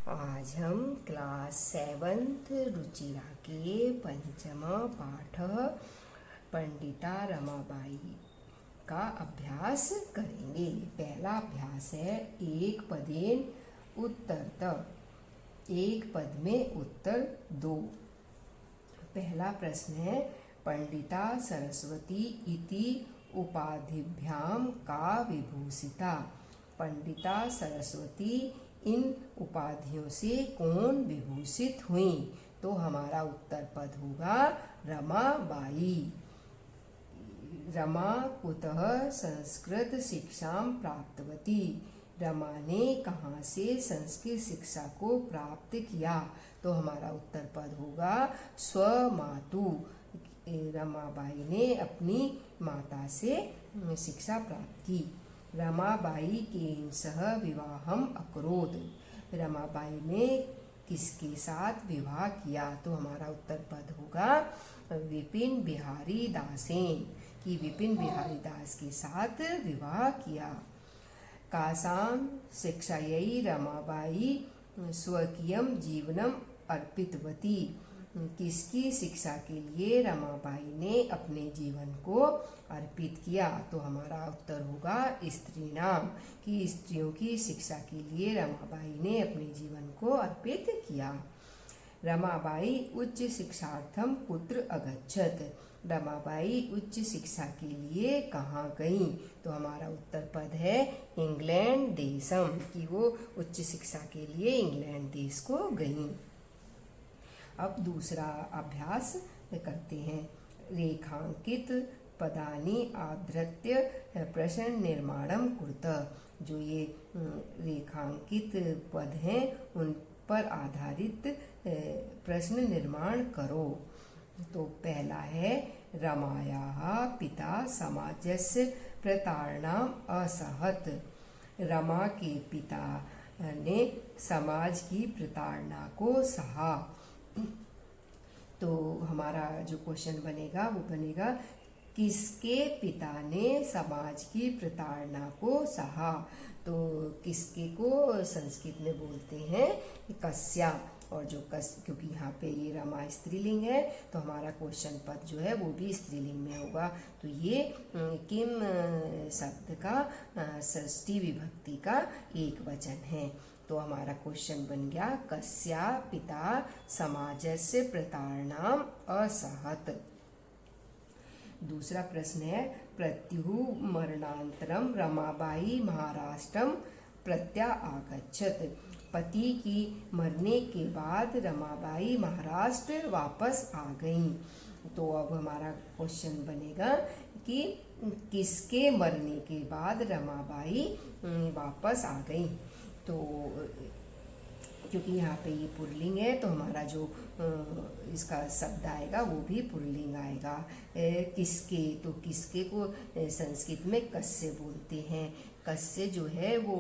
आज हम class 7th Ruchira के पंचम पाठ पंडिता रमाबाई का अभ्यास करेंगे। पहला अभ्यास है एक पदेन उत्तरत। एक पद में उत्तर दो। पहला प्रश्न है पंडिता सरस्वती इति उपाधिभ्याम का विभूषिता। पंडिता सरस्वती इन उपाधियों से कौन विभूषित हुई? तो हमारा उत्तर पद होगा रमाबाई। रमा कुतः संस्कृत शिक्षा प्राप्तवती। रमा ने कहाँ से संस्कृत शिक्षा को प्राप्त किया? तो हमारा उत्तर पद होगा स्वमातु। रमाबाई ने अपनी माता से शिक्षा प्राप्त की। रमाबाई के सह विवाहम अकरोत्। रमाबाई ने किसके साथ विवाह किया? तो हमारा उत्तर पद होगा विपिन बिहारी दासेन कि विपिन बिहारी दास के साथ विवाह किया। कासां शिक्षायै रमाबाई स्वकीयं जीवनम अर्पितवती। किसकी शिक्षा के लिए रमाबाई ने अपने जीवन को अर्पित किया? तो हमारा उत्तर होगा स्त्रीणाम कि स्त्रियों की शिक्षा के लिए रमाबाई ने अपने जीवन को अर्पित किया। रमाबाई उच्च शिक्षार्थम कुत्र अगच्छत। रमाबाई उच्च शिक्षा के लिए कहाँ गई? तो हमारा उत्तर पद है इंग्लैंड देशम कि वो उच्च शिक्षा के लिए इंग्लैंड देश को गई। अब दूसरा अभ्यास करते हैं। रेखांकित पदानि आधृत्य प्रश्न निर्माणम कुरुत। जो ये रेखांकित पद हैं उन पर आधारित प्रश्न निर्माण करो। तो पहला है रमायाः पिता समाजस्य प्रताड़नाम असहत। रमा के पिता ने समाज की प्रताड़ना को सहा। तो हमारा जो क्वेश्चन बनेगा वो बनेगा किसके पिता ने समाज की प्रताड़ना को सहा? तो किसके को संस्कृत में बोलते हैं कस्या। और जो क्योंकि यहाँ पे ये रमा स्त्रीलिंग है तो हमारा क्वेश्चन पद जो है वो भी स्त्रीलिंग में होगा। तो ये किम शब्द का षष्ठी विभक्ति का एक वचन है। तो हमारा क्वेश्चन बन गया कस्या पिता समाजस्य प्रताड़नाम असहत। दूसरा प्रश्न है प्रत्युः मरणांतरम रमाबाई महाराष्ट्रम प्रत्यागच्छत। पति की मरने के बाद रमाबाई महाराष्ट्र वापस आ गईं। तो अब हमारा क्वेश्चन बनेगा कि किसके मरने के बाद रमाबाई वापस आ गईं? तो क्योंकि यहाँ पे ये पुल्लिंग है तो हमारा जो इसका शब्द आएगा वो भी पुल्लिंग आएगा। किसके, तो किसके को संस्कृत में कस्य बोलते हैं। कस्य जो है वो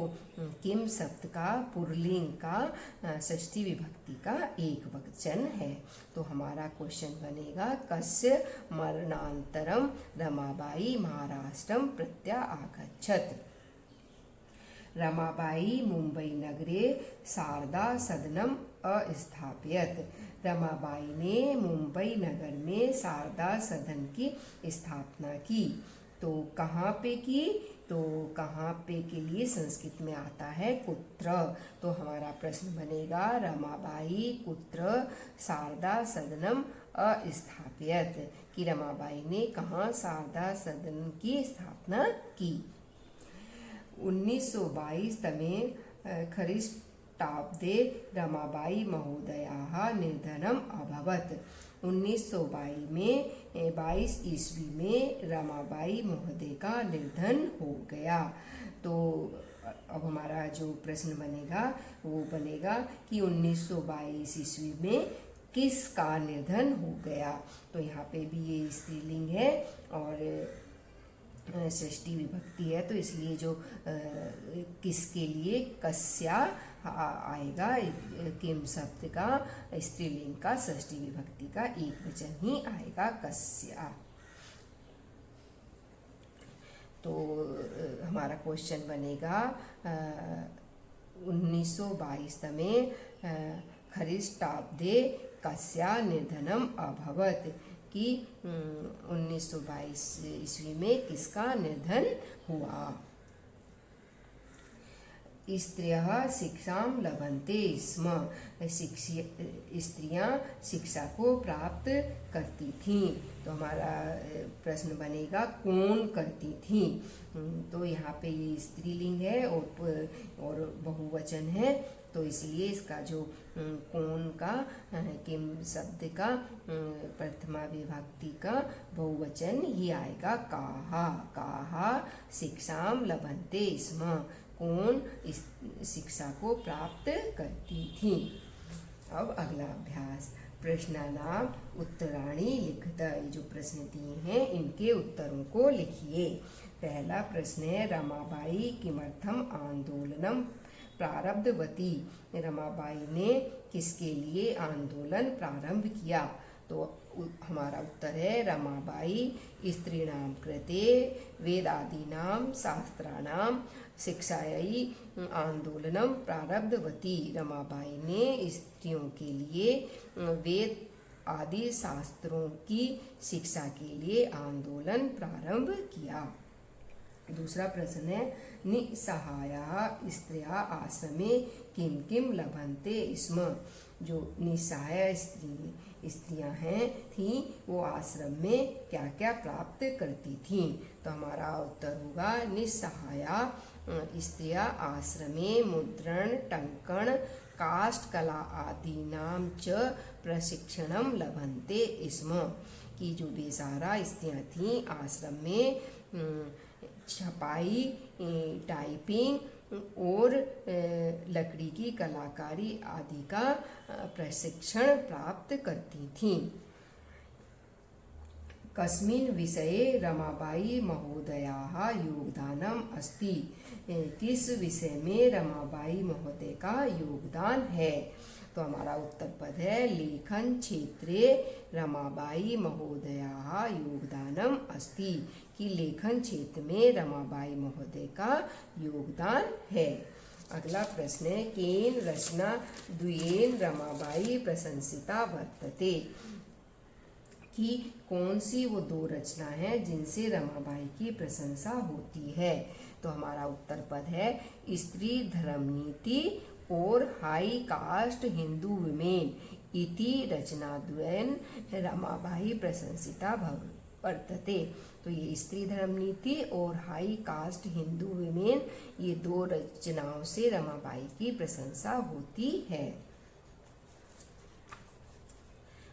किम शब्द का पुल्लिंग का षष्ठी विभक्ति का एक वचन है। तो हमारा क्वेश्चन बनेगा कस्य मरणांतरम रमाबाई महाराष्ट्रम प्रत्यागच्छत। रमाबाई मुंबई नगरे शारदा सदनम अस्थापयत। रमाबाई ने मुंबई नगर में शारदा सदन की स्थापना की। तो कहाँ पे की? तो कहाँ पे के लिए संस्कृत में आता है कुत्र। तो हमारा प्रश्न बनेगा रमाबाई कुत्र शारदा सदनम अस्थापयत कि रमाबाई ने कहाँ शारदा सदन की स्थापना की। 1922 तमे ख्रीष्टाब्दे रमाबाई महोदयाः निधनम अभवत्। 1922 में 22 ईस्वी में रमाबाई महोदय का निधन हो गया। तो अब हमारा जो प्रश्न बनेगा वो बनेगा कि 1922 ईस्वी में किसका निधन हो गया? तो यहाँ पे भी ये स्त्रीलिंग है और षष्ठी विभक्ति है तो इसलिए जो किसके लिए कस्या आएगा। किम शब्द का स्त्रीलिंग का षष्ठी विभक्ति का एक वचन ही आएगा कस्या। तो हमारा क्वेश्चन बनेगा 1922 तमे ख्रीष्टाब्दे कस्या निधनम अभवत् कि 1922 ईस्वी में किसका निधन हुआ। स्त्रियः शिक्षां लभन्ते स्म, स्त्रियां शिक्षा को प्राप्त करती थीं। तो हमारा प्रश्न बनेगा कौन करती थीं। तो यहाँ पे ये स्त्रीलिंग है और बहुवचन है, तो इसलिए इसका जो कौन का किम शब्द का प्रथमा विभक्ति का बहुवचन ही आएगा काहा। काहा शिक्षां लभन्ते स्म, कौन इस शिक्षा को प्राप्त करती थी। अब अगला अभ्यास, प्रश्नानाम उत्तराणि लिखत। ये जो प्रश्न दिए हैं इनके उत्तरों को लिखिए। पहला प्रश्न है रमाबाई किमर्थम आंदोलनम प्रारब्धवती। रमाबाई ने किसके लिए आंदोलन प्रारंभ किया। तो हमारा उत्तर है रमाबाई स्त्रीणां कृते वेदादीनां शास्त्राणां शिक्षायै आंदोलनम प्रारब्धवती। रमाबाई ने स्त्रियों के लिए वेद आदि शास्त्रों की शिक्षा के लिए आंदोलन प्रारंभ किया। दूसरा प्रश्न है निस्सहायाः स्त्रियः आश्रमे किं किं लभन्ते स्म। जो निस्सहाय स्त्रियां हैं थीं वो आश्रम में क्या क्या प्राप्त करती थीं। तो हमारा उत्तर होगा निस्सहायाः स्त्रियः आश्रमे मुद्रण टंकण काष्ठ कला आदीनां च प्रशिक्षणं लभन्ते स्म। कि जो बेसहारा स्त्रियां थीं आश्रम में छपाई टाइपिंग और लकड़ी की कलाकारी आदि का प्रशिक्षण प्राप्त करती थीं। कस्मिन् विषये रमाबाई महोदयाः योगदानम अस्ति। किस विषय में रमाबाई महोदय का योगदान है। तो हमारा उत्तर पद है लेखन क्षेत्रे रमाबाई महोदयाः योगदानम अस्ति। कि लेखन क्षेत्र में रमाबाई महोदय का योगदान है। अगला प्रश्न है केन रचना द्वयेन रमाबाई प्रशंसिता वर्तते। कि कौन सी वो दो रचना है जिनसे रमाबाई की प्रशंसा होती है। तो हमारा उत्तर पद है स्त्री धर्मनीति और हाई कास्ट हिंदू विमेन इति रचनाद्वयेन रमाबाई प्रशंसिता वर्तते। तो ये स्त्री धर्म नीति और हाई कास्ट हिंदू विमेन ये दो रचनाओं से रमाबाई की प्रशंसा होती है।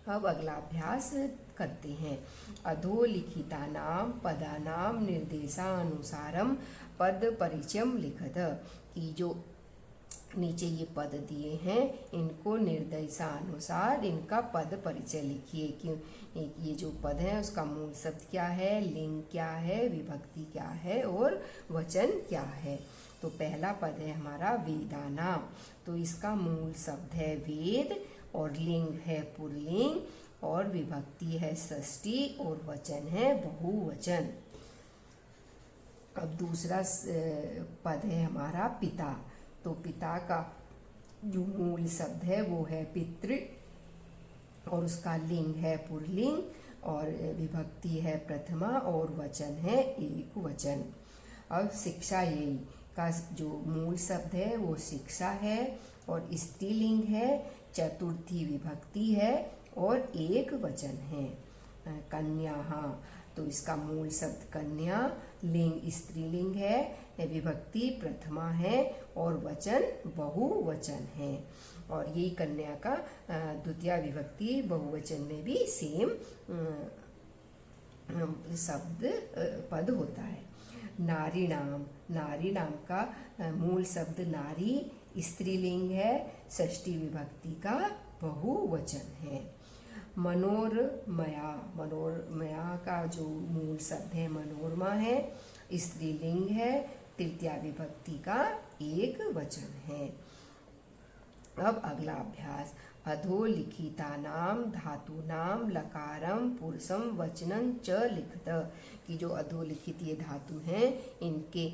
अब अगला अभ्यास करते हैं। अधोलिखितानां पदानां निर्देशानुसारम पद परिचयम लिखत। कि जो नीचे ये पद दिए हैं इनको निर्देशानुसार इनका पद परिचय लिखिए। कि ये जो पद है उसका मूल शब्द क्या है, लिंग क्या है, विभक्ति क्या है और वचन क्या है। तो पहला पद है हमारा वेदानाम। तो इसका मूल शब्द है वेद और लिंग है पुल्लिंग और विभक्ति है षष्ठी और वचन है बहुवचन। अब दूसरा पद है हमारा पिता। तो पिता का जो मूल शब्द है वो है पितृ और उसका लिंग है पुल्लिंग और विभक्ति है प्रथमा और वचन है एक वचन। अब शिक्षा यही का जो मूल शब्द है वो शिक्षा है और स्त्रीलिंग है, चतुर्थी विभक्ति है और एक वचन है। कन्या, हाँ, तो इसका मूल शब्द कन्या, लिंग स्त्रीलिंग है, विभक्ति प्रथमा है और वचन बहुवचन है। और यही कन्या का द्वितीय विभक्ति बहुवचन में भी सेम शब्द पद होता है। नारीणाम, नारीणाम का मूल शब्द नारी स्त्रीलिंग है, षष्ठी विभक्ति का बहुवचन है। मनोरमया, मनोरमया का जो मूल शब्द है मनोरमा है, स्त्रीलिंग है, तृतीया विभक्ति का एक वचन है। अब अगला अभ्यास, अधोलिखितानां धातूनां लकारं पुरुषं वचनं च लिखत। कि जो अधोलिखित ये धातु हैं इनके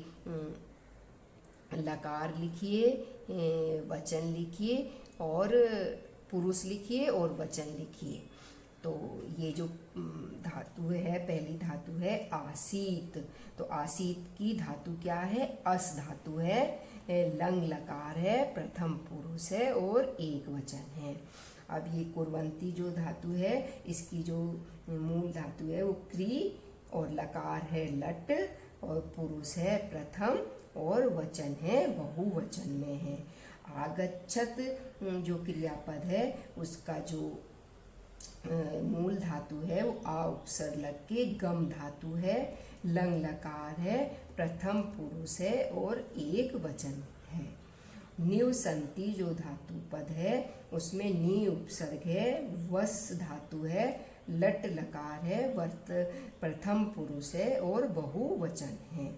लकार लिखिए, वचन लिखिए और पुरुष लिखिए और वचन लिखिए। तो ये जो धातु है, पहली धातु है आसीत। तो आसीत की धातु क्या है? अस धातु है, लंग लकार है, प्रथम पुरुष है और एक वचन है। अब ये कुर्वंती जो धातु है, इसकी जो मूल धातु है वो क्री और लकार है लट और पुरुष है प्रथम और वचन है बहुवचन में है। आगच्छत जो क्रियापद है उसका जो मूल धातु है वो आ उपसर्ग लग के गम धातु है, लंग लकार है, प्रथम पुरुष है और एक वचन है। निवसंती जो धातु पद है उसमें नी उपसर्ग है, वस धातु है, लट लकार है, वर्त प्रथम पुरुष है और बहुवचन है।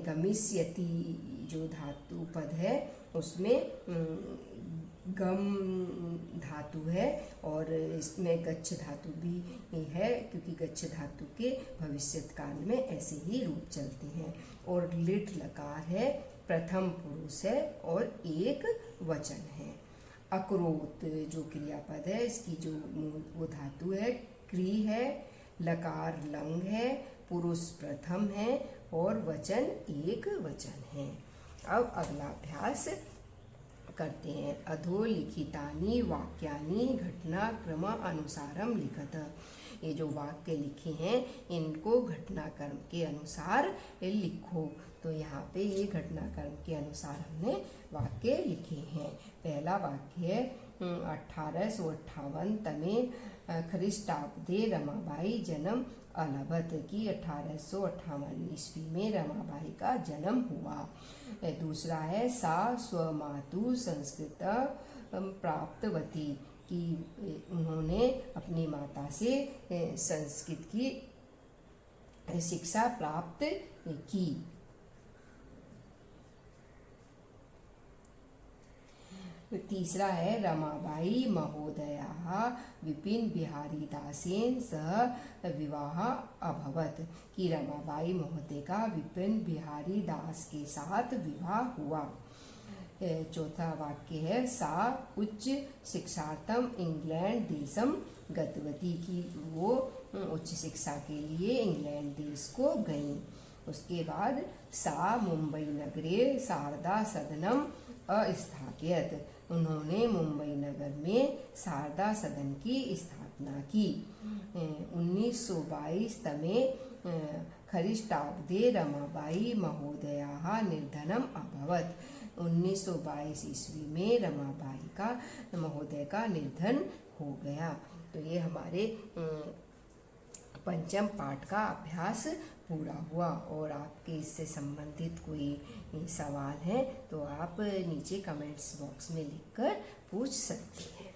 गमिष्यति जो धातु पद है उसमें गम धातु है और इसमें गच्छ धातु भी है, क्योंकि गच्छ धातु के भविष्यत काल में ऐसे ही रूप चलते हैं। और लिट लकार है, प्रथम पुरुष है और एक वचन है। अक्रोत जो क्रियापद है इसकी जो वो धातु है क्री है, लकार लंग है, पुरुष प्रथम है और वचन एक वचन है। अब अगला अभ्यास करते हैं। अधोलिखितानि वाक्यानि घटनाक्रम अनुसारम लिखत। ये जो वाक्य लिखे हैं इनको घटनाक्रम के अनुसार लिखो। तो यहाँ पे ये घटनाक्रम के अनुसार हमने वाक्य लिखे हैं। पहला वाक्य है 1858 तमे ख्रीष्टाब्दे रमाबाई जन्म अलभत की 1858 ईस्वी में रमाबाई का जन्म हुआ। दूसरा है सा स्वमातु संस्कृत प्राप्तवती कि उन्होंने अपनी माता से संस्कृत की शिक्षा प्राप्त की। तीसरा है रमाबाई महोदया विपिन बिहारी दासेन सह विवाह अभवत कि रमाबाई महोदय का विपिन बिहारी दास के साथ विवाह हुआ। चौथा वाक्य है सा उच्च शिक्षार्थम इंग्लैंड देशम गतवती की वो उच्च शिक्षा के लिए इंग्लैंड देश को गई। उसके बाद सा मुंबई नगरे शारदा सदनम अस्थाप्यत उन्होंने मुंबई नगर में शारदा सदन की स्थापना की। 1922 तमे ख्रीष्टाब्दे रमाबाई महोदया निर्धनम अभवत 1922 ईस्वी में रमाबाई का महोदय का निर्धन हो गया। तो ये हमारे पंचम पाठ का अभ्यास पूरा हुआ। और आपके इससे संबंधित कोई सवाल है तो आप नीचे कमेंट्स बॉक्स में लिखकर पूछ सकते हैं।